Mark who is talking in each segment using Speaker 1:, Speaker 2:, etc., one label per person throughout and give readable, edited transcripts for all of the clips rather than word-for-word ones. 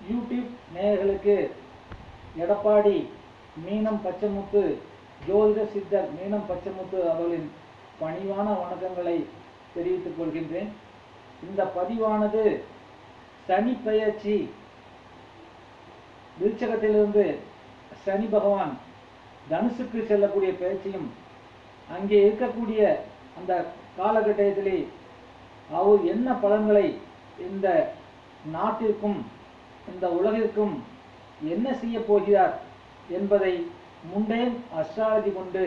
Speaker 1: YouTube நேயர்களுக்கு எடப்பாடி மீனம் பச்சைமுத்து ஜோதிட சித்தர் மீனம் பச்சைமுத்து அவர்களின் பணிவான வணக்கங்களை தெரிவித்துக் கொள்கின்றேன். இந்த பதிவானது சனி பெயர்ச்சி, விருச்சகத்திலிருந்து சனி பகவான் தனுசுக்கு செல்லக்கூடிய பெயர்ச்சியும், அங்கே இருக்கக்கூடிய அந்த காலகட்டத்திலே அவர் என்ன பலன்களை இந்த நாட்டிற்கும் இந்த உலகிற்கும் என்ன செய்ய போகிறார் என்பதை முண்டேன் அஸ்ட்ராலஜி கொண்டு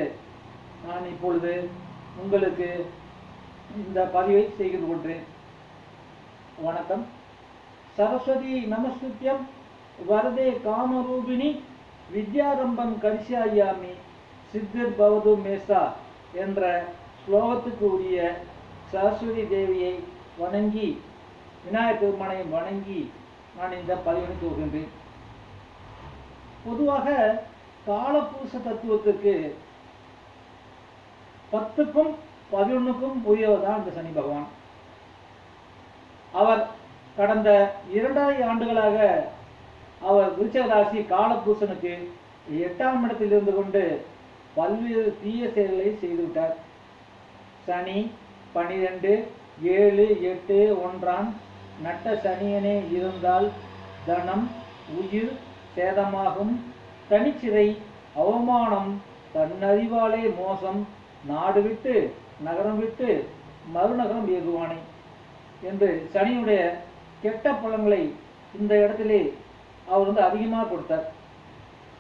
Speaker 1: நான் இப்பொழுது உங்களுக்கு இந்த பதிவை செய்து கொண்டேன். வணக்கம். சரஸ்வதி நமஸ்துத்யம் வரதே காமரூபிணி வித்யாரம்பம் கரிஷ்யாமி சித்தர் பவது மேசா என்ற ஸ்லோகத்துக்கு உரிய சரஸ்வதி தேவியை வணங்கி, விநாயகர் பெருமானை வணங்கி நான் இந்த பதிவினை துவங்குகின்றேன். பொதுவாக காலபூச தத்துவத்துக்கு 10க்கும் 11க்கும் உரியவர் தான் இந்த சனி பகவான். அவர் கடந்த 2.5 ஆண்டுகளாக அவர் விருச்சிக ராசி காலபூசனுக்கு 8ஆம் இடத்தில் இருந்து கொண்டு பல்வேறு தீய செயல்களை செய்துவிட்டார். சனி 12, 7, 8, 1 நட்ட சனியனே இருந்தால் தனம் உயிர் சேதமாகும், தனிச்சிறை அவமானம், தன்னறிவாலே மோசம், நாடு விட்டு நகரம் விட்டு மறுநகரம் ஏகுவானே என்று சனியுடைய கெட்ட பலன்களை இந்த இடத்திலே அவர் அதிகமாக கொடுத்தார்.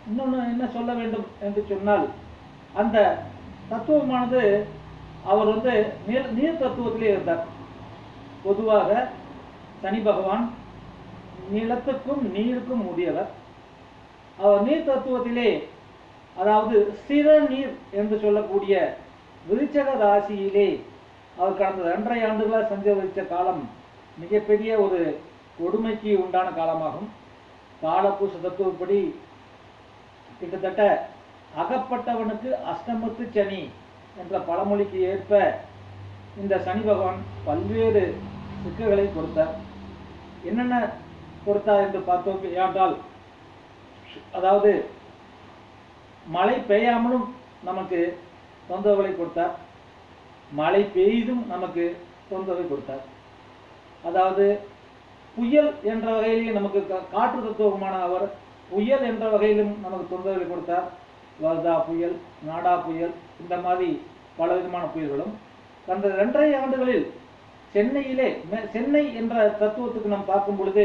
Speaker 1: இன்னொன்று என்ன சொல்ல வேண்டும் என்று சொன்னால், அந்த தத்துவமானது அவர் நீர் தத்துவத்திலே இருந்தார். பொதுவாக சனி பகவான் நிலத்துக்கும் நீருக்கும் உரியவர். அவர் நீர் தத்துவத்திலே, அதாவது ஸ்திர நீர் என்று சொல்லக்கூடிய விருச்சக ராசியிலே அவர் கடந்த 2.5 ஆண்டுகளாக சஞ்சரித்த காலம் மிகப்பெரிய ஒரு கொடுமைக்கு உண்டான காலமாகும். காலபூச தத்துவப்படி கிட்டத்தட்ட அகப்பட்டவனுக்கு அஷ்டமத்து சனி என்ற பழமொழிக்கு ஏற்ப இந்த சனி பகவான் பல்வேறு சிக்கல்களை கொடுத்தார். என்னென்ன கொடுத்தார் என்று பார்த்தோம் என்றால், அதாவது மழை பெய்யாமலும் நமக்கு தொந்தரவுகளை கொடுத்தார், மழை பெய்தும் நமக்கு தொந்தரவை கொடுத்தார். அதாவது புயல் என்ற வகையிலே நமக்கு காற்று தத்துவமான அவர் புயல் என்ற வகையிலும் நமக்கு தொந்தரவை கொடுத்தார். வர்தா புயல், நாடா புயல், இந்த மாதிரி பல விதமான புயல்களும். கடந்த 2.5 ஆண்டுகளில் சென்னை என்ற தத்துவத்துக்கு நாம் பார்க்கும் பொழுது,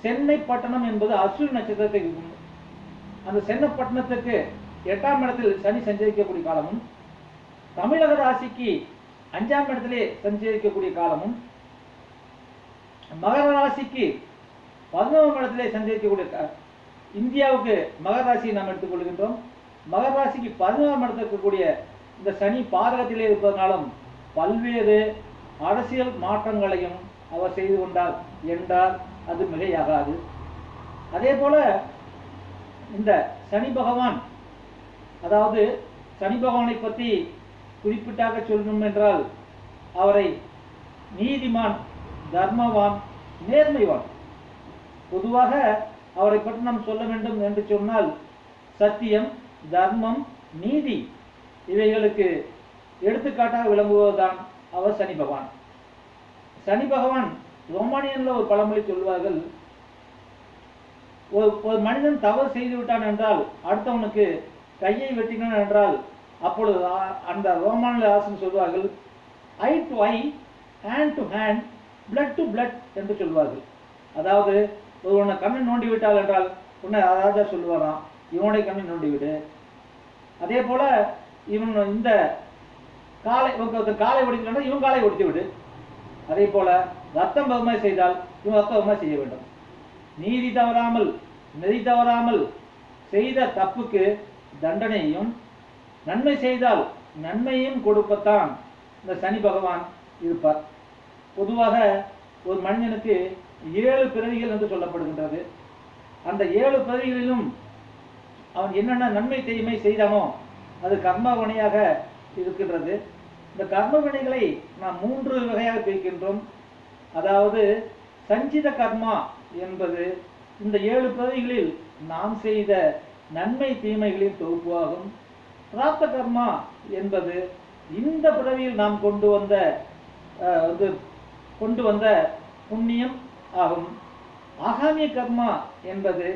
Speaker 1: சென்னை பட்டணம் என்பது அஸ்வினி நட்சத்திரத்தை, அந்த சென்னை பட்டணத்துக்கு 8ஆம் இடத்தில் சனி சஞ்சரிக்கக்கூடிய காலமும், தமிழக ராசிக்கு 5ஆம் இடத்திலே சஞ்சரிக்கக்கூடிய காலமும், மகர ராசிக்கு 11ஆம் இடத்திலே சஞ்சரிக்கக்கூடிய, இந்தியாவுக்கு மகர ராசியை நாம் எடுத்துக்கொள்கின்றோம். மகர ராசிக்கு 11ஆம் இடத்தில் இருக்கக்கூடிய இந்த சனி பாதகத்திலே இருப்பதனாலும் பல்வேறு அரசியல் மாற்றங்களையும் அவர் செய்து கொண்டார் என்றால் அது மிகையாகாது. அதே போல இந்த சனி பகவான், அதாவது சனி பகவானை பற்றி குறிப்பிட்டாக சொல்லணும் என்றால், அவரை நீதிமான், தர்மவான், நேர்மைவான். பொதுவாக அவரை பற்றி நாம் சொல்ல வேண்டும் என்று சொன்னால், சத்தியம், தர்மம், நீதி இவைகளுக்கு எடுத்துக்காட்டாக விளங்குவதுதான் அவர் சனி பகவான். சனி பகவான் ரோமானியன்ல ஒரு பழமொழி சொல்வார்கள், ஒரு மனிதன் தவறு செய்து விட்டான் என்றால், அடுத்தவனுக்கு கையை வெட்டினான் என்றால், அப்பொழுது அந்த ரோமானிய ஆசன் சொல்வார்கள், eye to eye, hand to hand, blood to blood என்று சொல்வார்கள். அதாவது ஒருவனை கண்ணை நோண்டி விட்டால் என்றால் உன்னை ராஜா சொல்லுவாராம், இவனுடைய கண்ணை நோண்டி விடு. அதே போல இவன் இந்த காலை ஒடிக்கிறான், இவன் காலை ஒடித்து விடு. அதே போல ரத்தம் பகுமை செய்தால் இவன் ரத்த பகுமை செய்ய வேண்டும். நீதி தவறாமல், நெறி தவறாமல் செய்த தப்புக்கு தண்டனையும், நன்மை செய்தால் நன்மையும் கொடுப்பத்தான் இந்த சனி பகவான் இருப்பார். பொதுவாக ஒரு மனிதனுக்கு 7 பிறவிகள் என்று சொல்லப்படுகின்றது. அந்த 7 பிறவிகளிலும் அவன் என்னென்ன நன்மை தீமை செய்தானோ அது கர்ம வினையாக இருக்கின்றது. இந்த கர்ம வினைகளை நாம் 3 வகையாக பிரிக்கின்றோம். அதாவது சஞ்சித கர்மா என்பது இந்த 7 பிறவிகளில் நாம் செய்த நன்மை தீமைகளின் தொகுப்பு ஆகும். பிராப்த கர்மா என்பது இந்த பிறவியில் நாம் கொண்டு வந்த புண்ணியம் ஆகும். ஆகாமிய கர்மா என்பது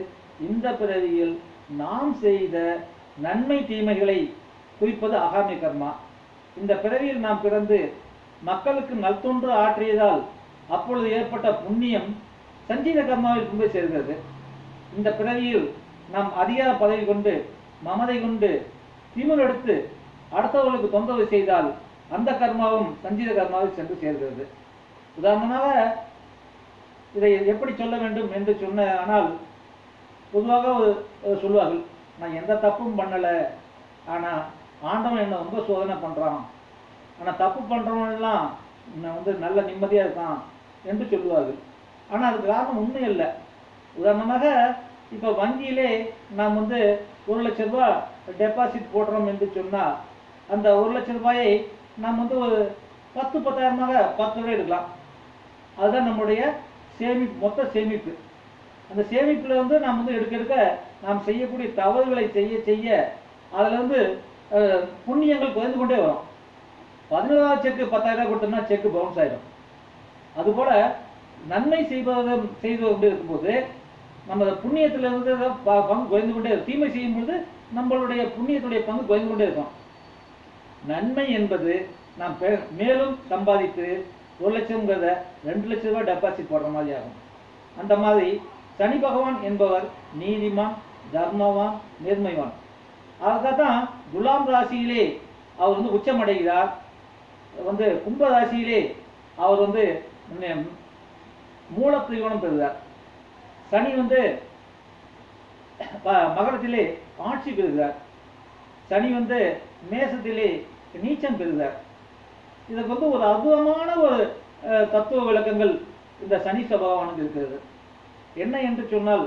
Speaker 1: இந்த பிறவியில் நாம் செய்த நன்மை தீமைகளை குறிப்பது ஆகாமிய கர்மா. இந்த பிறவியில் நாம் பிறந்து மக்களுக்கு நல்தொன்று ஆற்றியதால் அப்பொழுது ஏற்பட்ட புண்ணியம் சஞ்சீத கர்மாவில் கொண்டு சேர்கிறது. இந்த பிறவியில் நாம் அதிகார பதவி கொண்டு மமதை கொண்டு திமிர் எடுத்து அடுத்தவர்களுக்கு தொந்தரவு செய்தால் அந்த கர்மாவும் சஞ்சீத கர்மாவில் சென்று சேர்கிறது. உதாரணமாக இதை எப்படி சொல்ல வேண்டும் என்று சொன்ன ஆனால் பொதுவாக சொல்வார்கள், நான் எந்த தப்பும் பண்ணலை, ஆனால் ஆண்டவன் என்னை ரொம்ப சோதனை பண்ணுறான், ஆனால் தப்பு பண்ணுறவனெல்லாம் நல்ல நிம்மதியாக இருக்கான் என்று சொல்லுவார்கள். ஆனால் அதுக்கு காரணம் உண்மை இல்லை. உதாரணமாக இப்போ வங்கியிலே நாம் 1,00,000 ரூபாய் டெபாசிட் போடுறோம் என்று சொன்னால் அந்த 1,00,000 ரூபாயை நாம் ஒரு 10,000 10 ரூபாய் எடுக்கலாம். அதுதான் நம்முடைய சேமிப்பு, மொத்த சேமிப்பு. அந்த சேமிப்பில் நாம் எடுக்க நாம் செய்யக்கூடிய தவறுகளை செய்ய அதில் புண்ணியங்கள் குறைந்து கொண்டே வரும். 17வது செக்கு 10,000 கொடுத்தோம்னா செக்கு பவுன்ஸ் ஆகிடும். அதுபோல் நன்மை செய்து கொண்டு இருக்கும்போது நம்ம புண்ணியத்திலிருந்து பங்கு குறைந்து கொண்டே இருக்கும். தீமை செய்யும் பொழுது நம்மளுடைய புண்ணியத்துடைய பங்கு குறைந்து கொண்டே இருக்கும். நன்மை என்பது நாம் மேலும் சம்பாதித்து 1,00,000ங்கிறத 2,00,000 ரூபாய் டெபாசிட் போடுற மாதிரி ஆகும். அந்த மாதிரி சனி பகவான் என்பவர் நீதிமான், தர்மவான், நேர்மைவான். அதுக்காக தான் துலாம் ராசியிலே அவர் உச்சமடைகிறார். கும்ப ராசியிலே அவர் மூல திரிகோணம் பெறுகிறார். சனி மகரத்திலே ஆட்சி பெறுகிறார். சனி மேசத்திலே நீச்சம் பெறுகிறார். இதுக்கு ஒரு அற்புதமான ஒரு தத்துவ விளக்கங்கள் இந்த சனி பகவானுக்கு இருக்கிறது. என்ன என்று சொன்னால்,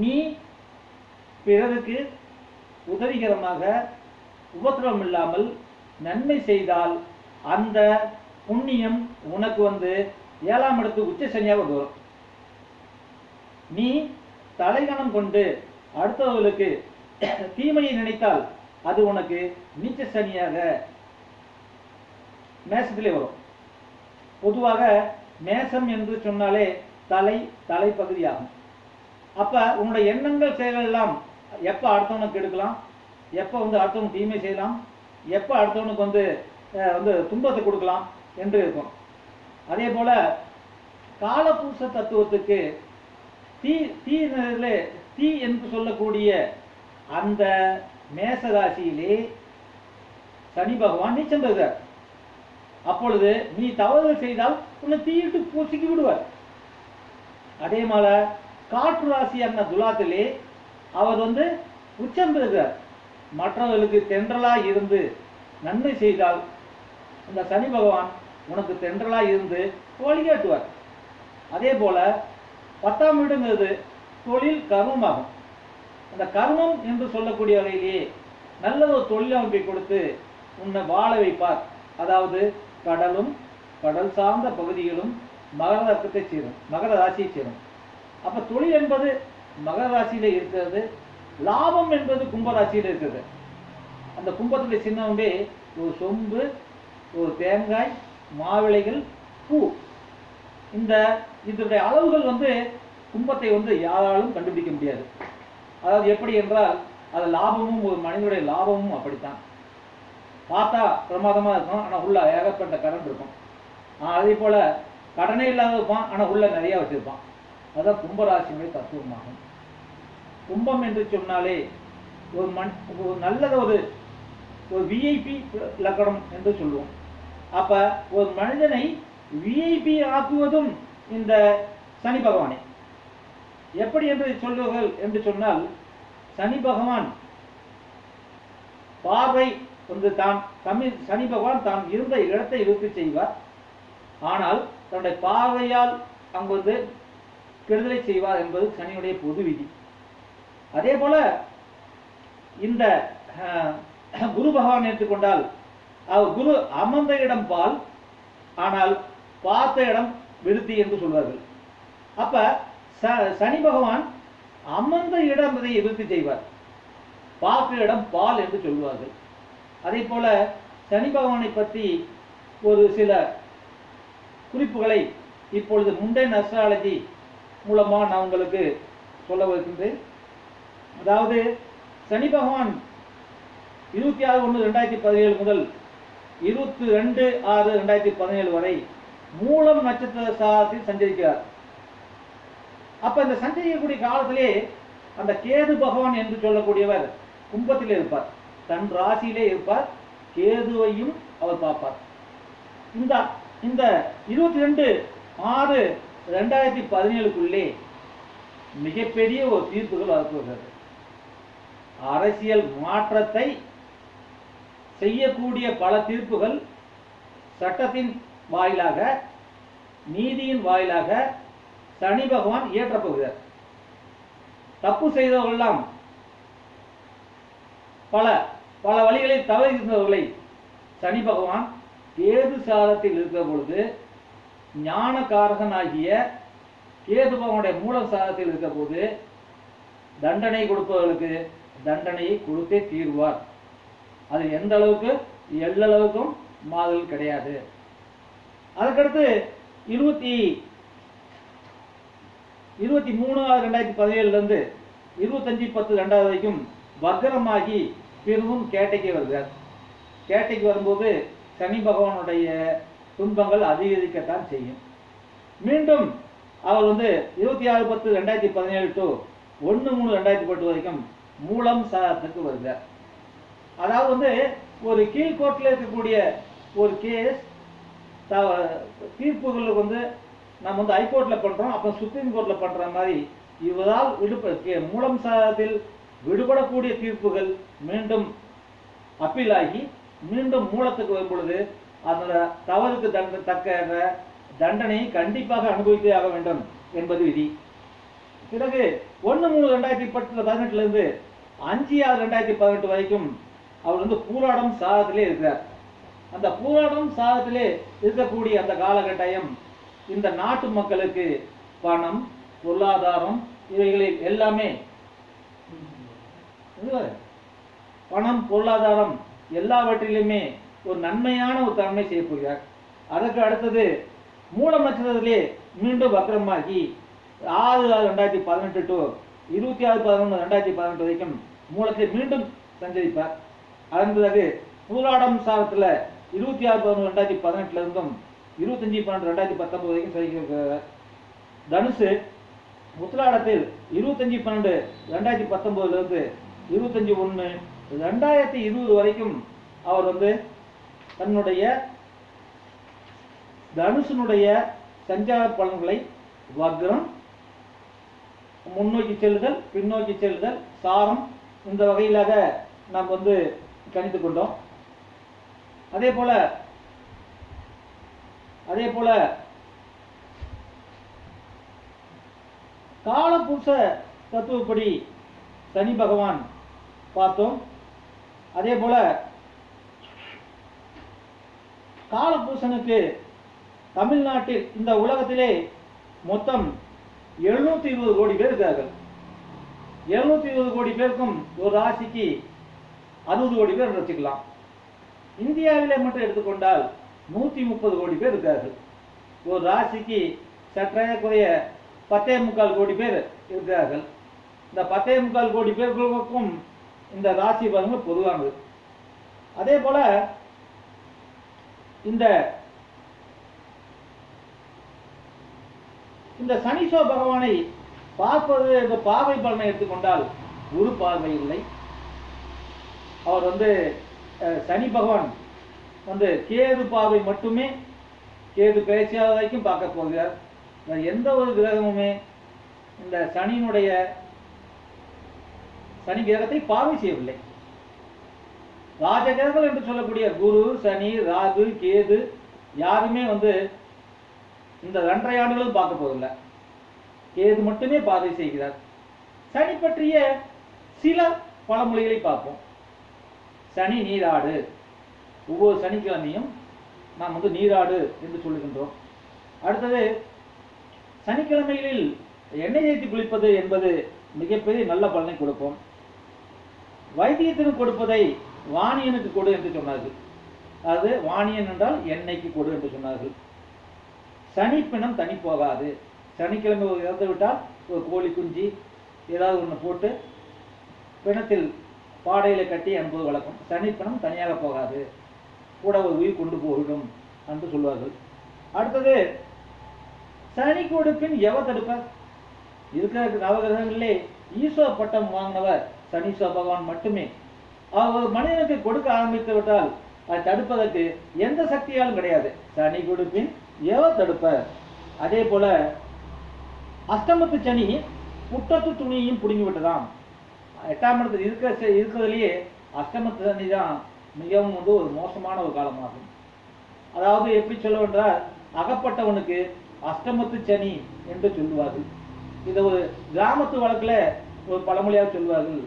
Speaker 1: நீ பிறருக்கு உதவிகரமாக உபத்திரவம் இல்லாமல் நன்மை செய்தால் அந்த புண்ணியம் உனக்கு 7ஆம் இடத்து உச்ச சனியாக வரும். நீ தலைகணம் கொண்டு அடுத்தவர்களுக்கு தீமையை நினைத்தால் அது உனக்கு நீச்ச சனியாக மேசத்திலே வரும். பொதுவாக மேசம் என்று சொன்னாலே தலைப்பகுதியாகும். அப்ப உன்னுடைய எண்ணங்கள் செயல்கள் எல்லாம் எப்ப அடுத்தவனுக்கு எடுக்கலாம், எப்ப அடுத்தவனுக்கு தீமை செய்யலாம், எப்ப அடுத்தவனுக்கு துன்பத்தை கொடுக்கலாம் என்று இருக்கும். அதே போல காலபூச தத்துவத்துக்கு தீ என்று சொல்லக்கூடிய அந்த மேசராசியிலே சனி பகவான் நீச்சம் பெறுகிறார். அப்பொழுது நீ தவறுகள் செய்தால் உன்னை தீயிட்டு பூசிக்கி விடுவார். அதே போல காற்று ராசியான துலாத்திலே அவர் உச்சம் பெறுகிறார். மற்றவர்களுக்கு தென்றலாய் இருந்து நன்மை செய்தால் அந்த சனி பகவான் உனக்கு தென்றலாய் இருந்து வழிகாட்டுவார். அதே போல 10ஆம் வீடுங்கிறது தொழில் கர்மமாகும். அந்த கர்மம் என்று சொல்லக்கூடிய வகையிலேயே நல்ல ஒரு தொழிலமைப்பை கொடுத்து உன்னை வாழ வைப்பார். அதாவது கடலும் கடல் சார்ந்த பகுதிகளும் மகர ராசியை சேரும். அப்ப தொழில் என்பது மகர ராசியில இருக்கிறது, லாபம் என்பது கும்ப ராசியில இருக்கிறது. அந்த கும்பத்துடைய சின்னமே ஒரு சொம்பு, ஒரு தேங்காய், மாவிளைகள், பூ. இதனுடைய அளவுகள் கும்பத்தை யாராலும் கண்டுபிடிக்க முடியாது. அதாவது எப்படி என்றால் அது லாபமும், ஒரு மனிதனுடைய லாபமும் அப்படித்தான். பார்த்தா பிரமாதமா இருக்கும், ஆனா உள்ள ஏகப்பட்ட கடன் இருக்கும். அதே போல கடனே இல்லாத இருப்பான், ஆனா உள்ள நிறைய வச்சிருப்பான். அதான் கும்பராசியுடைய தத்துவமாகும். கும்பம் என்று சொன்னாலே ஒரு நல்லத ஒரு விஐபி லக்கணம் என்று சொல்லுவோம். அப்ப ஒரு மனிதனை விஐபி ஆக்குவதும் இந்த சனி பகவானே. எப்படி என்று சொல்லுவார்கள் என்று சொன்னால், சனி பகவான் பார்வை சனி பகவான் தான் இருந்த இடத்தை விருத்தி செய்வார். ஆனால் தன்னுடைய பார்வையால் அங்கு கெடுதலை செய்வார் என்பது சனியுடைய பொது விதி. அதே போல இந்த குரு பகவான் எடுத்துக்கொண்டால் குரு அமர்ந்த இடம் பால், ஆனால் பார்த்த இடம் விருத்தி என்று சொல்வார்கள். அப்ப சனி பகவான் அமர்ந்த இடம் இதை விருத்தி செய்வார். பார்க்கிற இடம் பால் என்று சொல்வார்கள். அதே போல சனி பகவானை பற்றி ஒரு சில குறிப்புகளை இப்பொழுது முண்டன் அஸ்ட்ராலஜி மூலமாக நான் உங்களுக்கு சொல்ல வருகின்றேன். அதாவது சனி பகவான் 26/1/2017 முதல் 22/6/2017 வரை மூலம் நட்சத்திர சாரத்தில் சஞ்சரிக்கிறார். அப்ப இந்த சஞ்சரிக்கக்கூடிய காலத்திலே அந்த கேது பகவான் என்று சொல்லக்கூடியவர் கும்பத்திலே இருப்பார், தன் ராசியிலே இருப்பார், கேதுவையும் அவர் பார்ப்பார். இந்த 22/6/2017 மிகப்பெரிய ஒரு தீர்ப்புகள் வரப்போகிறது. அரசியல் மாற்றத்தை செய்யக்கூடிய பல தீர்ப்புகள் சட்டத்தின் வாயிலாக, நீதியின் வாயிலாக சனி பகவான் இயற்றப்போகிறார். தப்பு செய்தவர்களெல்லாம் பல பல வழிகளில் தவறி இருந்தவர்களை சனி பகவான் கேது சாரத்தில் இருக்கிற பொழுது ஞானகாரகனாகிய கேது பகவானுடைய மூல சாரத்தில் இருக்கிற போது தண்டனை கொடுப்பவர்களுக்கு தண்டனையை கொடுத்தே தீர்வார். அது எந்த அளவுக்கு, எல்லளவுக்கும் மாறுதல் கிடையாது. அதுக்கடுத்து 23/6/2017 25/10/2000 வரைக்கும் வக்ரமாகி திரும்பவும் கேட்டைக்கு வருகிறார். கேட்டைக்கு வரும்போது சனி பகவானுடைய துன்பங்கள் அதிகரிக்கத்தான் செய்யும். மீண்டும் அவர் 26/10/2017 டு 1/3/2018 வரைக்கும் மூலம் சாரத்துக்கு வருகிறார். அதாவது ஒரு கீழ்கோர்ட்டில் இருக்கக்கூடிய ஒரு கேஸ் தீர்ப்புகளுக்கு நம்ம ஹைகோர்ட்ல பண்றோம், அப்ப சுப்ரீம் கோர்ட்ல பண்ற மாதிரி இவரால் மூலம் சாரத்தில் விடுபடக்கூடிய தீர்ப்புகள் மீண்டும் அப்பீல் ஆகி மீண்டும் மூலத்துக்கு வரும் பொழுது அதோட தவறுக்கு தக்க தண்டனையை கண்டிப்பாக அனுபவித்தே ஆக வேண்டும் என்பது விதி. பிறகு 1/3/2018 5/6/2018 வரைக்கும் அவர் பூராடம் சாதத்திலே இருக்கிறார். அந்த பூராடம் சாதத்திலே இருக்கக்கூடிய அந்த காலகட்டம் இந்த நாட்டு மக்களுக்கு பணம், பொருளாதாரம் இவைகளில் எல்லாமே பணம், பொருளாதாரம் எல்லாவற்றிலுமே ஒரு நன்மையான ஒரு தன்மை செய்ய போகிறார். அதற்கு அடுத்தது மூலம் நட்சத்திரத்திலே மீண்டும் வக்ரமாகி 6/6/2018 டு 26/11/2018 வரைக்கும் மூலத்தை மீண்டும் சஞ்சரிப்பார். அதன் பிறகு பூராடம் சாரத்தில் 26/11/2018 இருந்தும் 25/12/2019 வரைக்கும் சந்திக்கிறார். தனுசு உத்திராடத்தில் 25/12/2019 25/1/2020 வரைக்கும் அவர் தன்னுடைய தனுசனுடைய சஞ்சார பலன்களை வக்ரம், முன்னோக்கி செல்லுதல், பின்னோக்கி செல்லுதல், சாரம் இந்த வகையிலாக நாம் கணித்துக் கொண்டோம். அதே போல காலபுருஷ தத்துவப்படி சனி பகவான் பார்த்தோம். அதே போல காலபுருஷனுக்கு தமிழ்நாட்டில் இந்த உலகத்திலே மொத்தம் 720 கோடி பேர் இருக்கிறார்கள். 720 கோடி பேருக்கும் ஒரு ராசிக்கு 60 கோடி பேர் வச்சுக்கலாம். இந்தியாவிலே மட்டும் எடுத்துக்கொண்டால் 130 கோடி பேர் இருக்கிறார்கள். ஒரு ராசிக்கு சற்றேறக்குறைய 10.25 கோடி பேர் இருக்கிறார்கள். இந்த 10.25 கோடி பேர்களுக்கும் இந்த ராசி பலன்கள் பொதுவானது. அதே போல இந்த சனீஸ்வர பகவானை பார்ப்பது இந்த பார்வை பலனை எடுத்துக்கொண்டால் ஒரு பார்வை இல்லை. அவர் சனி பகவான் கேது பார்வை மட்டுமே, கேது பேச்சாத வரைக்கும் பார்க்க போகிறார். எந்த ஒரு கிரகமுமே இந்த சனி கிரகத்தை பார்வை செய்யவில்லை. ராஜகிரகங்கள் என்று சொல்லக்கூடிய குரு, சனி, ராகு, கேது யாருமே இந்த 2.5 ஆண்டுகளும் பார்க்க போவதில்லை. கேது மட்டுமே பார்வை செய்கிறார். சனி பற்றிய சில பழமொழிகளை பார்ப்போம். சனி நீராடு, ஒவ்வொரு சனிக்கிழமையும் நாம் நீராடு என்று சொல்லுகின்றோம். அடுத்தது சனிக்கிழமைகளில் எண்ணெய் தேய்த்து குளிப்பது என்பது மிகப்பெரிய நல்ல பலனை கொடுக்கும். வைத்தியத்திற்கு கொடுப்பதை வாணியனுக்கு கொடு என்று சொன்னார்கள். அது வாணியன் என்றால் எண்ணெய்க்கு கொடு என்று சொன்னார்கள். சனிப்பிணம் தனி போகாது. சனிக்கிழமை இறந்து விட்டால் ஒரு கோழி குஞ்சு ஏதாவது ஒன்று போட்டு பிணத்தில் பாடையில் கட்டி அனுப்புவது வழக்கம். சனிப்பிணம் தனியாக போகாது, கூட ஒரு உயிர் கொண்டு போகிடும் என்று சொல்வார்கள். அடுத்தது, சனி கொடுப்பின் எவ தடுப்பார்? இருக்கிற நவகிரகங்களிலே ஈஸ்வர பட்டம் வாங்கினவர் சனீஸ்வர பகவான் மட்டுமே. அவர் மனிதனுக்கு கொடுக்க ஆரம்பித்து விட்டால் அதை தடுப்பதற்கு எந்த சக்தியாலும் கிடையாது. சனி கொடுப்பின் எவ தடுப்பார்? அதே போல அஷ்டமத்து சனி புட்டத்து துணியையும் பிடுங்கி விட்டதாம். 8ஆம் இடத்தில் இருக்கிறதுலேயே அஷ்டமத்து சனி தான் மிகவும் ஒரு மோசமான ஒரு காலமாகும். அதாவது எப்படி சொல்லுவென்றால், அகப்பட்டவனுக்கு அஷ்டமத்து சனி என்று சொல்லுவார்கள். இதை ஒரு கிராமத்து வழக்கில் ஒரு பழமொழியாக சொல்வார்கள்.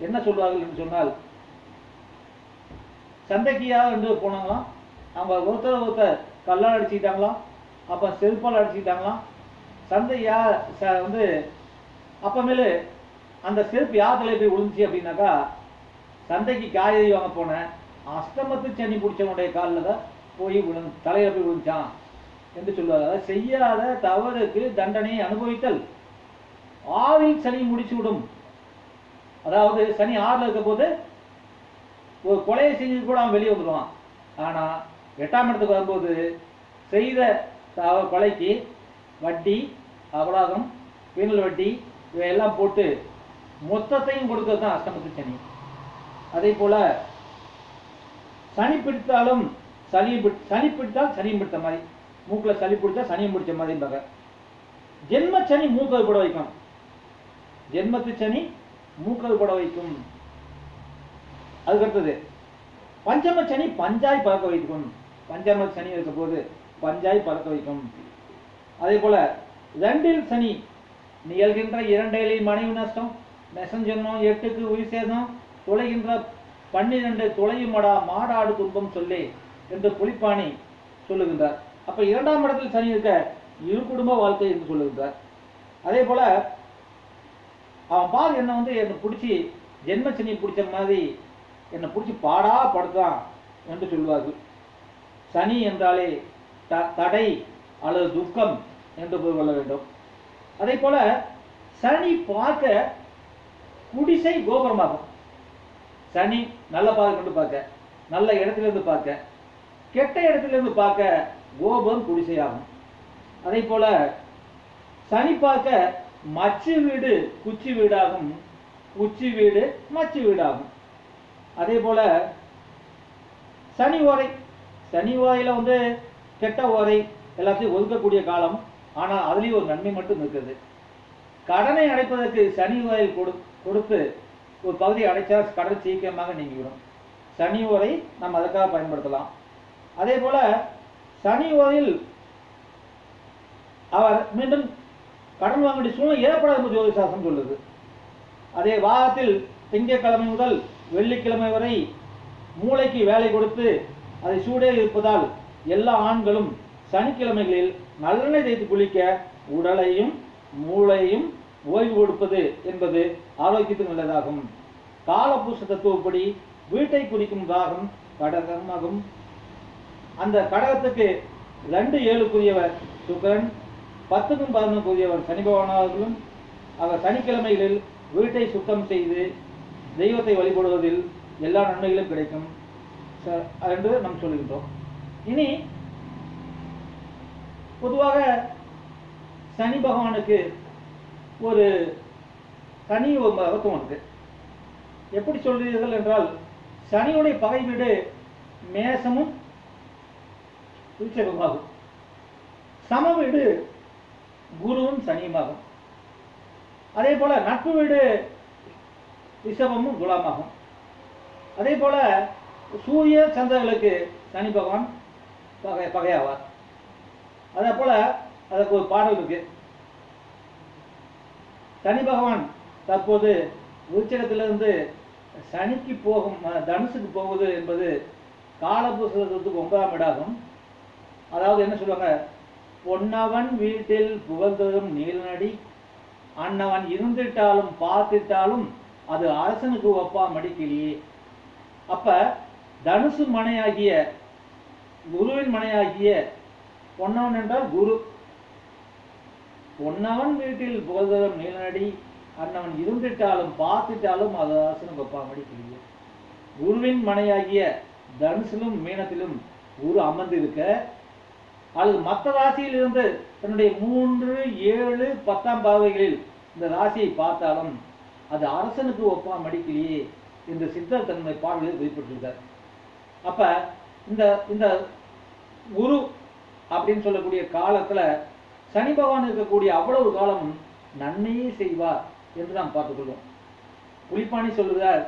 Speaker 1: என்ன சொல்வார்கள் என்று சொன்னால், சந்தைக்கியாக என்று போனாங்களாம். அவங்க ஒருத்தர் கல்லால் அடிச்சுக்கிட்டாங்களாம், அப்போ செருப்பால் அடிச்சுக்கிட்டாங்களாம். சந்தையா அப்பமேலு அந்த செருப்பு யார் தலையில் போய் விழுந்துச்சு அப்படின்னாக்கா, சந்தைக்கு காய்கறி வாங்க போனேன், அஷ்டமத்து சனி பிடிச்சவனுடைய காலில் தான் போய் தலையில் போய் விழுந்துச்சான் என்று சொல்லுவாங்க. அதாவது செய்யாத தவறுக்கு தண்டனை அனுபவித்தல் ஆறில் சனி முடிச்சு விடும். அதாவது சனி 6ல் இருக்க போது ஒரு கொலையை செஞ்சு கூட அவன் வெளியே வந்துடுவான். ஆனால் 8ஆம் இடத்துக்கு வரும்போது செய்த கொலைக்கு வட்டி, அபராதம், பீனல் வட்டி இவையெல்லாம் போட்டு மொத்தத்தையும் கொடுக்கறது தான் அஷ்டமத்து சனி. அதே போல சனி பிடித்தாலும் சனி பிடித்தால் சனியும் பிடித்த மாதிரி, மூக்கில் சளி பிடிச்சா சனியும் பிடிச்ச மாதிரி. ஜென்ம சனி மூக்கது போட வைக்கும். ஜென்மத்து சனி மூக்கது போட வைக்கும். அதுக்கடுத்தது பஞ்சம சனி பஞ்சாய் பறக்க வைக்கும். பஞ்சம சனி இருக்க போது பஞ்சாய் பறக்க வைக்கும். அதே போல 2ல் சனி நிகழ்கின்ற 2 மனைவி நஷ்டம், நெசஞ்சன்னம், 8க்கு உயிர் சேதம், தொலைகின்ற 12 தொலையுமடா மாடாடு துன்பம் சொல்லே என்று புலிப்பாணி சொல்லுகின்றார். அப்ப 2ஆம் இடத்தில் சனி இருக்க இரு குடும்ப வாழ்க்கை என்று சொல்லுகின்றார். அதே போல அவன் பார் என்னை என்னை பிடிச்சி ஜென்ம சனி பிடிச்ச மாதிரி என்னை பிடிச்சி பாடா படுத்தான் என்று சொல்வார்கள். சனி என்றாலே தடை அல்லது துக்கம் என்று பொருள் கொள்ள வேண்டும். அதே போல சனி பார்க்க குடிசை கோபுரமாகும். சனி நல்ல பாதை கொண்டு பார்க்க, நல்ல இடத்திலிருந்து பார்க்க, கெட்ட இடத்திலிருந்து பார்க்க கோபுரம் குடிசையாகும். அதே போல சனி பார்க்க மச்சு வீடு குச்சி வீடாகும், குச்சி வீடு மச்சு வீடாகும். அதே போல சனி ஓரை, சனி ஓரையில் கெட்ட ஓரை எல்லாத்தையும் ஒதுக்கக்கூடிய காலம். ஆனால் அதுலேயும் ஒரு நன்மை மட்டும் இருக்குது. கடனை அடைப்பதற்கு சனி ஓரையில் கொடுத்து ஒரு பகுதியை அடைச்சால் கடன் சீக்கிரமாக நீங்கிவிடும். சனி ஓரை நாம் அதற்காக பயன்படுத்தலாம். அதே போல சனி ஓரையில் அவர் மீண்டும் கடன் வாங்க வேண்டிய சூழ்நிலை ஏற்படாது என்று ஜோதிசாஸ்திரம் சொல்லுது. அதே வாரத்தில் திங்கட்கிழமை முதல் வெள்ளிக்கிழமை வரை மூளைக்கு வேலை கொடுத்து அதை சூடே இருப்பதால் எல்லா ஆண்களும் சனிக்கிழமைகளில் நல்லெண்ணெய் தேய்த்து குளிக்க உடலையும் மூளையும் ஓய்வு கொடுப்பது என்பது ஆரோக்கியத்துக்கு நல்லதாகும். காலபூச தத்துவப்படி வீட்டை குறிக்கும் ராகம் கடகமாகும். அந்த கடகத்துக்கு 2-7க்குரியவர் சுக்கிரன், 10க்கும் 11க்குரியவர் சனி பகவானார்களும். அவர் சனிக்கிழமைகளில் வீட்டை சுத்தம் செய்து தெய்வத்தை வழிபடுவதில் எல்லா நன்மைகளும் கிடைக்கும் என்று நாம் சொல்லுகின்றோம். இனி பொதுவாக சனி பகவானுக்கு ஒரு தனி ஒரு மகத்துவம் இருக்கு. எப்படி சொல்றீர்கள் என்றால், சனியுடைய பகை வீடு மேசமும் விருச்சிகமாகும், சம வீடு குருவும் சனியுமாகும். அதே போல நட்பு வீடு ரிஷபமும் துலாமாகும். அதே போல சூரிய சந்திரர்களுக்கு சனி பகவான் பகையாவார். அதே போல அதற்கு ஒரு பாடல் இருக்கு. சனி பகவான் தற்போது விருச்சிகத்திலிருந்து சனிக்கு போகும் தனுசுக்கு போவது என்பது காலபுருஷத்துக்கு 9ஆம் இடாகும். அதாவது என்ன சொல்லுவாங்க, பொன்னவன் வீட்டில் புகழ்ந்ததும் நீலநடி அன்னவன் இருந்துட்டாலும் பார்த்துட்டாலும் அது அரசனுக்கு ஒப்பா மடிக்கலையே. அப்ப தனுசு மனையாகிய குருவின் மனையாகிய பொன்னவன் என்றால் குரு. பொன்னவன் வீட்டில் புகழ்தலும் நீலநடி, அன்னவன் இருந்துட்டாலும் பார்த்துட்டாலும் அது அரசனுக்கு ஒப்பா மடிக்கலையே. குருவின் மனையாகிய தனுசிலும் மீனத்திலும் குரு அமர்ந்திருக்க, அல்லது மற்ற ராசியில் இருந்து தன்னுடைய 3, 7, 10ஆம் பாவைகளில் இந்த ராசியை பார்த்தாலும் அது அரசனுக்கு ஒப்பா மடிக்கலையே என்று சித்தர் தன்னுடைய பார்வையில் வெளிப்பட்டிருக்கார். அப்ப இந்த இந்த குரு அப்படின்னு சொல்லக்கூடிய காலத்துல சனி பகவான் இருக்கக்கூடிய அவ்வளவு காலம் நன்மையே செய்வார் என்று நாம் பார்த்துக்கொள்வோம். புலிப்பாணி சொல்லுகிறார்,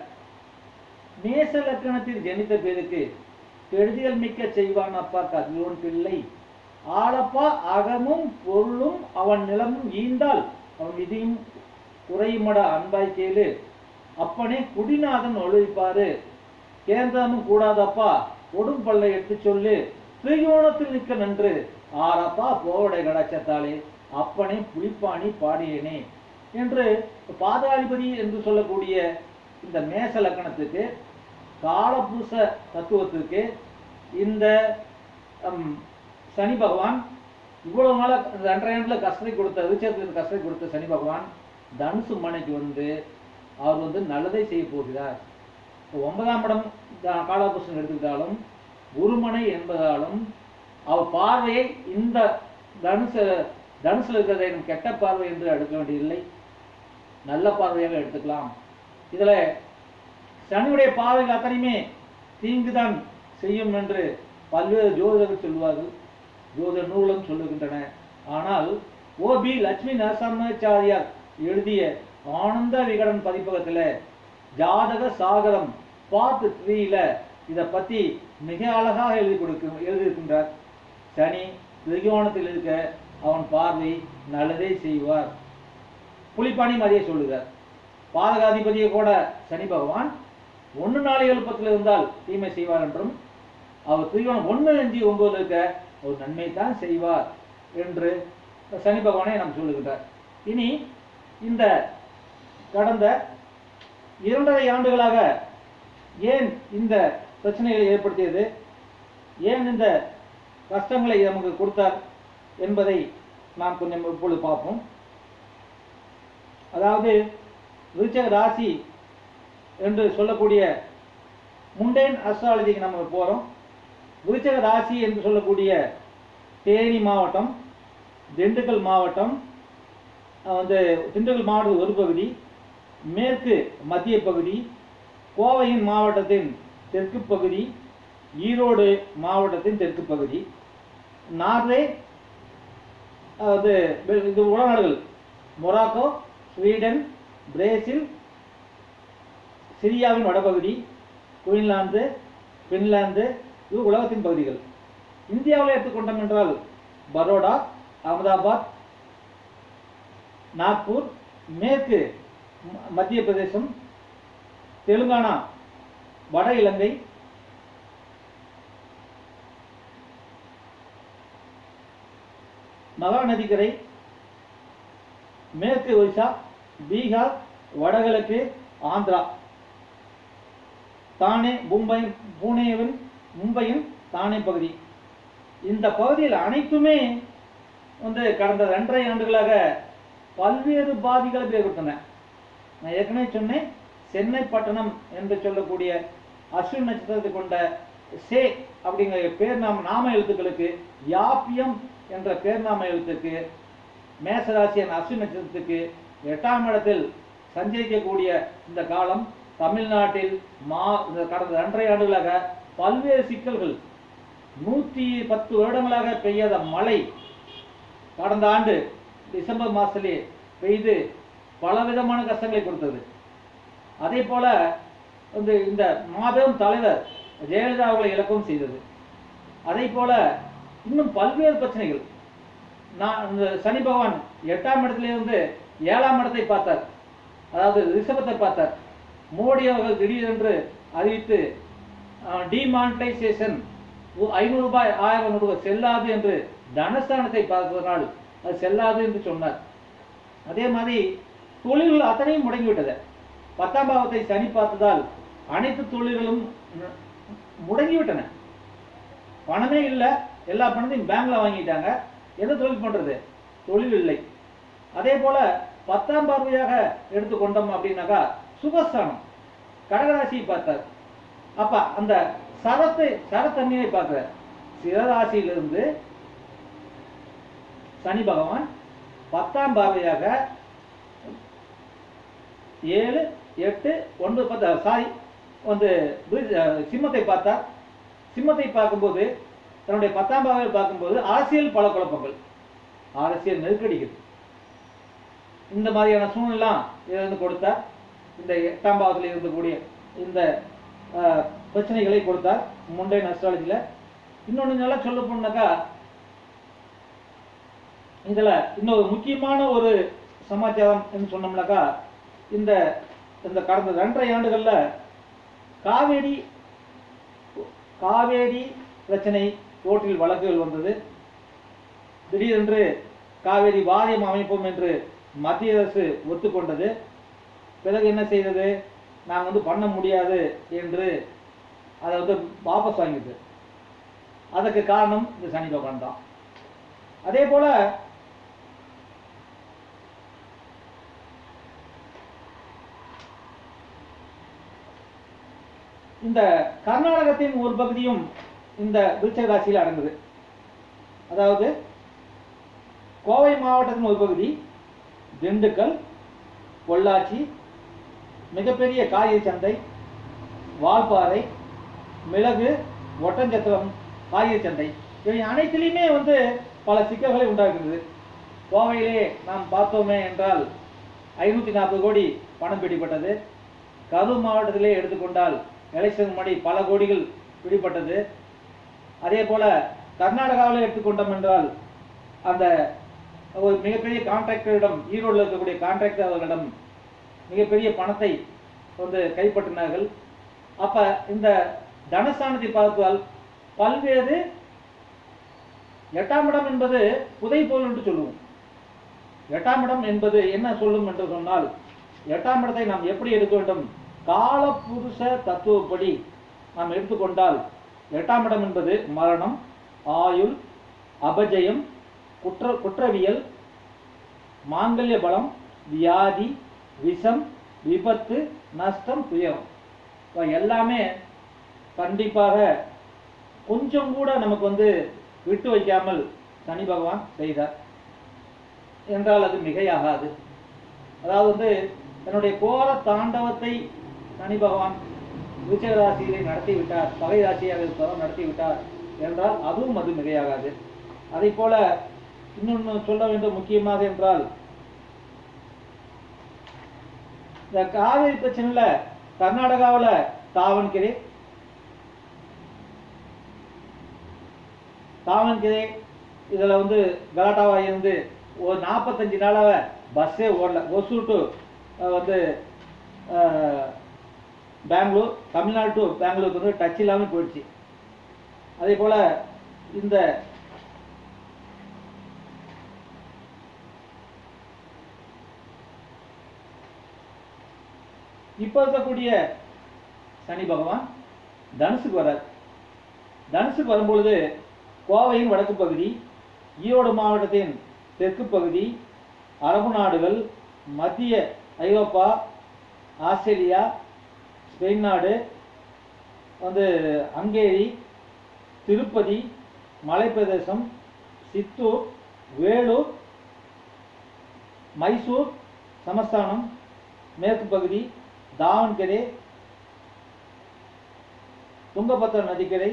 Speaker 1: மேச லக்கணத்தில் ஜனித்த பேருக்கு கெடுதிகள் மிக்க செய்வான் அப்பா கதிரோன் பிள்ளை, ஆளப்பா அகமும் பொருளும் அவன் நிலமும் ஈந்தால் அவன் விதியும் குறையுமட அன்பாய் கேளு, அப்பனே குடிநாதன் ஒழிப்பாரு, கேந்திரமும் கூடாதப்பா கொடும் பல்லை எடுத்து சொல்லு, திரிகோணத்தில் நிற்க நன்று ஆறப்பா போவடை கடாச்சத்தாலே அப்பனே புலிப்பாணி பாடியேனே என்று பாதாதிபதி என்று சொல்லக்கூடிய இந்த மேச லக்கணத்துக்கு காலபூச தத்துவத்திற்கு இந்த சனி பகவான் இவ்வளவு நாள 2.5 ஆண்டுல கஷ்டத்தை கொடுத்த விருச்சத்துக்கு கஷ்டத்தை கொடுத்த சனி பகவான் தனுசு மனைக்கு அவர் நல்லதை செய்ய போகிறார். 9ஆம் இடம் காலபூசன் எடுத்துக்கிட்டாலும் குருமனை என்பதாலும் அவர் பார்வையை இந்த தனுசுல இருக்கிறதை கெட்ட பார்வை என்று எடுக்க வேண்டியதில்லை, நல்ல பார்வையாக எடுத்துக்கலாம். இதுல சனியுடைய பார்வைகள் அத்தனையுமே தீங்குதான் செய்யும் என்று பல்வேறு ஜோதிடர்கள் சொல்வார்கள், ஜோதிட நூலும் சொல்லுகின்றன. ஆனால் ஓபி லட்சுமி நரசிம்மாச்சாரியார் எழுதிய ஆனந்த விகடன் பதிப்பகத்துல ஜாதக சாகரம் பார்ட் 3ல இதை பத்தி மிக அழகாக எழுதியிருக்கின்றார். சனி திரிகோணத்தில் இருக்க அவன் பார்வை நல்லதே செய்வார். புலிப்பாணியும் அதே சொல்லுகிறார். பாதகாதிபதியை கூட சனி பகவான் 1, 4, 7, 10 இருந்தால் தீமை செய்வார் என்றும், அவர் திரிகோணம் 1, 5, 9 இருக்க ஒரு நன்மை தான் செய்வார் என்று சனி பகவானை நாம் சொல்லுகின்றார். இனி இந்த கடந்த 2.5 ஆண்டுகளாக ஏன் இந்த பிரச்சனைகளை ஏற்படுத்தியது, ஏன் இந்த கஷ்டங்களை நமக்கு கொடுத்தார் என்பதை நாம் கொஞ்சம் இப்பொழுது பார்ப்போம். அதாவது விருச்சிக ராசி என்று சொல்லக்கூடிய முண்டேன் அஸ்ட்ராலஜிக்கு நம்ம போகிறோம். விருச்சிக ராசி என்று சொல்லக்கூடிய தேனி மாவட்டம், திண்டுக்கல் மாவட்டம், திண்டுக்கல் மாவட்டத்தின் ஒரு பகுதி, மேற்கு மத்திய பகுதி, கோவையின் மாவட்டத்தின் தெற்கு பகுதி, ஈரோடு மாவட்டத்தின் தெற்கு பகுதி, நார்வே இது உலகநாடுகள், மொராக்கோ, ஸ்வீடன், பிரேசில், சிரியாவின் வடபகுதி, குயின்லாந்து, பின்லாந்து, இது உலகத்தின் பகுதிகள். இந்தியாவில் எடுத்துக்கொண்டோம் என்றால் பரோடா, அகமதாபாத், நாக்பூர், மேற்கு மத்திய பிரதேசம், தெலுங்கானா, வட இலங்கை, மகாநதிக்கரை, மேற்கு ஒரிசா, பீகார், வடகிழக்கு ஆந்திரா, தானே, மும்பையின் தானே பகுதி, இந்த பகுதியில் அனைத்துமே கடந்த 2.5 ஆண்டுகளாக பல்வேறு பாதிகளை ஏற்படுத்தின. நான் ஏற்கனவே சொன்னேன், சென்னை பட்டணம் என்று சொல்லக்கூடிய அஸ்வின் நட்சத்திரத்தை கொண்ட சே அப்படிங்கிற பேர் நாம எழுத்துக்களுக்கு, யாப்பியம் என்ற பேர் நாம எழுத்துக்கு, மேசராசியன் அஸ்வின் நட்சத்திரத்துக்கு 8ஆம் இடத்தில் சஞ்சரிக்கக்கூடிய இந்த காலம் தமிழ்நாட்டில் கடந்த 2.5 ஆண்டுகளாக பல்வேறு சிக்கல்கள், 110 வருடங்களாக பெய்யாத மழை கடந்த ஆண்டு டிசம்பர் மாதத்திலே பெய்து பலவிதமான கஷ்டங்களை கொடுத்தது. அதே போல இந்த மாபெரும் தலைவர் ஜெயலலிதா அவர்களை இழக்கவும் செய்தது. அதே போல இன்னும் பல்வேறு பிரச்சனைகள். இந்த சனி பகவான் 8ஆம் இடத்திலிருந்து 7ஆம் இடத்தை பார்த்தார், அதாவது ரிஷபத்தை பார்த்தார். மோடி அவர்கள் திடீரென்று அறிவித்து டிமானிட்டைசேஷன் 500 ரூபாய் 1000 ரூபாய் செல்லாது என்று தனஸ்தானத்தை பார்த்ததனால் அது செல்லாது என்று சொன்னார். அதே மாதிரி தொழில்கள் அத்தனையும் முடங்கிவிட்டது. 10ஆம் பாவத்தை சனி பார்த்ததால் அனைத்து தொழில்களும் முடங்கிவிட்டன. பணமே இல்லை, எல்லா பணத்தையும் பேங்க்ல வாங்கிட்டாங்க. எந்த தொழில் பண்றது? தொழில் இல்லை. அதே போல 10ஆம் பார்வையாக எடுத்துக்கொண்டோம் அப்படின்னாக்கா சுகஸ்தானம் கடகராசியை பார்த்தார். அப்ப அந்த சரத்தன்மையை பார்க்கிறார். சிரராசியிலிருந்து சனி பகவான் 10ஆம் பார்வையாக 7, 8, 9, 10 சாரி வந்து சிம்மத்தை பார்த்தார். சிம்மத்தை பார்க்கும்போது தன்னுடைய 10ஆம் பார்வையை பார்க்கும்போது அரசியல் பல குழப்பங்கள், அரசியல் நெருக்கடிகள், இந்த மாதிரியான சூழ்நிலாம் இருந்து கொடுத்தார். இந்த 8ஆம் பாவத்தில் இருக்கக்கூடிய இந்த பிரச்சனைகளை கொடுத்தார் முண்டையன் அஸ்ட்ராலஜியில். இன்னொன்று நல்லா சொல்ல போனாக்கா இதுல இன்னொரு முக்கியமான ஒரு சமாச்சாரம் என்று சொன்னோம்னாக்கா இந்த இந்த கடந்த 2.5 ஆண்டுகள்ல காவேரி பிரச்சனை கோர்ட்டில் வழக்குகள் வந்தது. திடீரென்று காவேரி வாரியம் அமைப்போம் என்று மத்திய அரசு ஒத்துக்கொண்டது. பிறகு என்ன செய்தது? நாங்கள் பண்ண முடியாது என்று அதை வாபஸ் வாங்கிது. அதற்கு காரணம் இந்த சனி பகவான் தான். அதே போல இந்த கர்நாடகத்தின் ஒரு பகுதியும் இந்த விருச்சிக ராசியில் அடங்குது. அதாவது கோவை மாவட்டத்தின் ஒரு பகுதி, திண்டுக்கல், பொள்ளாச்சி, மிகப்பெரிய காய்கறி சந்தை, வால்பாறை, மிளகு, ஒட்டஞ்சத்திரம் காய்கறி சந்தை, இவை அனைத்திலையுமே பல சிக்கல்களை உண்டாக்குகிறது. கோவையிலே நாம் பார்த்தோமே என்றால் 540 கோடி பணம் பிடிப்பட்டது. கரூர் மாவட்டத்திலே எடுத்துக்கொண்டால் எலெக்ஷன் முன்னாடி பல கோடிகள் பிடிப்பட்டது. அதே போல கர்நாடகாவில் எடுத்துக்கொண்டோம் என்றால் அந்த ஒரு மிகப்பெரிய கான்ட்ராக்டரிடம், ஈரோடில் இருக்கக்கூடிய கான்ட்ராக்டர் அவர்களிடம் மிகப்பெரிய பணத்தை கைப்பற்றினார்கள். அப்ப இந்த தனஸ்தானத்தை பார்த்தால் பல்வேறு 8ஆம் இடம் என்பது புதை பொருள் என்று சொல்லுவோம். 8ஆம் இடம் என்பது என்ன சொல்லும் என்று சொன்னால், 8ஆம் இடத்தை நாம் எப்படி எடுக்க வேண்டும்? காலபுருஷ தத்துவப்படி நாம் எடுத்துக்கொண்டால் 8ஆம் இடம் என்பது மரணம், ஆயுள், அபஜயம், குற்றவியல், மாங்கல்ய பலம், வியாதி, விஷம், விபத்து, நஷ்டம், துயரம் எல்லாமே கண்டிப்பாக கொஞ்சம் கூட நமக்கு விட்டு வைக்காமல் சனி பகவான் செய்தார் என்றால் அது மிகையாகாது. அதாவது தன்னுடைய கோர தாண்டவத்தை சனி பகவான் விருச்சிக ராசியிலே நடத்திவிட்டார், பகை ராசியாக இருப்பவர் நடத்திவிட்டார் என்றால் அதுவும் அது மிகையாகாது. அதை போல இன்னொன்று சொல்ல வேண்டும் முக்கியமாக என்றால், இந்த காவிரி பிரச்சனையில கர்நாடகாவில் தாவன்கெரே இதுல கலாட்டாவா இருந்து ஒரு 45 நாளாக பஸ்ஸே ஓடல. ஒசூர் டு பெங்களூர், தமிழ்நாடு டு பெங்களூருக்கு டச் இல்லாமல் போயிடுச்சு. அதே போல இந்த இப்ப இருக்கக்கூடிய சனி பகவான் தனுசுக்கு வரார். தனுசுக்கு வரும்பொழுது கோவையின் வடக்கு பகுதி, ஈரோடு மாவட்டத்தின் தெற்கு பகுதி, அரபு நாடுகள், மத்திய ஐரோப்பா, ஆஸ்திரேலியா, ஸ்பெயின் நாடு, ஹங்கேரி, திருப்பதி, மலைப்பிரதேசம், சித்தூர், வேலூர், மைசூர் சமஸ்தானம், மேற்கு பகுதி, தாவன்கெரே, துங்கபத்ரா நதிக்கரை,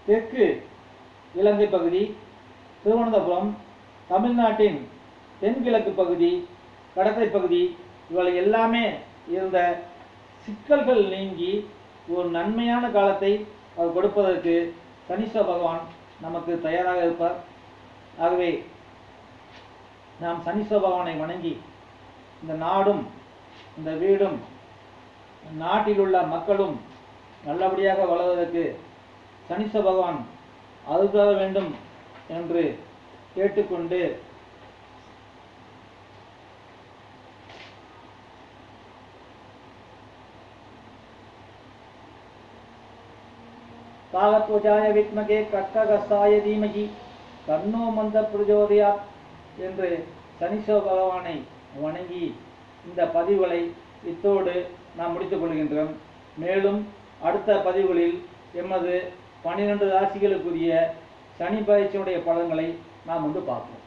Speaker 1: தெற்கு இலங்கை பகுதி, திருவனந்தபுரம், தமிழ்நாட்டின் தென்கிழக்கு பகுதி, கடற்கரை பகுதி, இவளை எல்லாமே இருந்த சிக்கல்கள் நீங்கி ஒரு நன்மையான காலத்தை அவர் கொடுப்பதற்கு சனீஸ்வர பகவான் நமக்கு தயாராக இருப்பார். ஆகவே நாம் சனீஸ்வர பகவானை வணங்கி இந்த நாடும் இந்த வீடும் நாட்டில் உள்ள மக்களும் நல்லபடியாக வளர்வதற்கு சனீஸ்வர பகவான் அருள்தர வேண்டும் என்று கேட்டுக்கொண்டு காகத்வஜாய வித்மகே கர்க்ககஸ்தாய தீமகி தன்னோ மந்த பிரஜோதயாத் என்று சனீஸ்வர பகவானை வணங்கி இந்த பதிவுகளை இத்தோடு நாம் முடித்துக் கொள்கின்றோம். மேலும் அடுத்த பதிவுகளில் எமது 12 ராசிகளுக்குரிய சனி பயிற்சியுடைய பலன்களை நாம் பார்ப்போம்.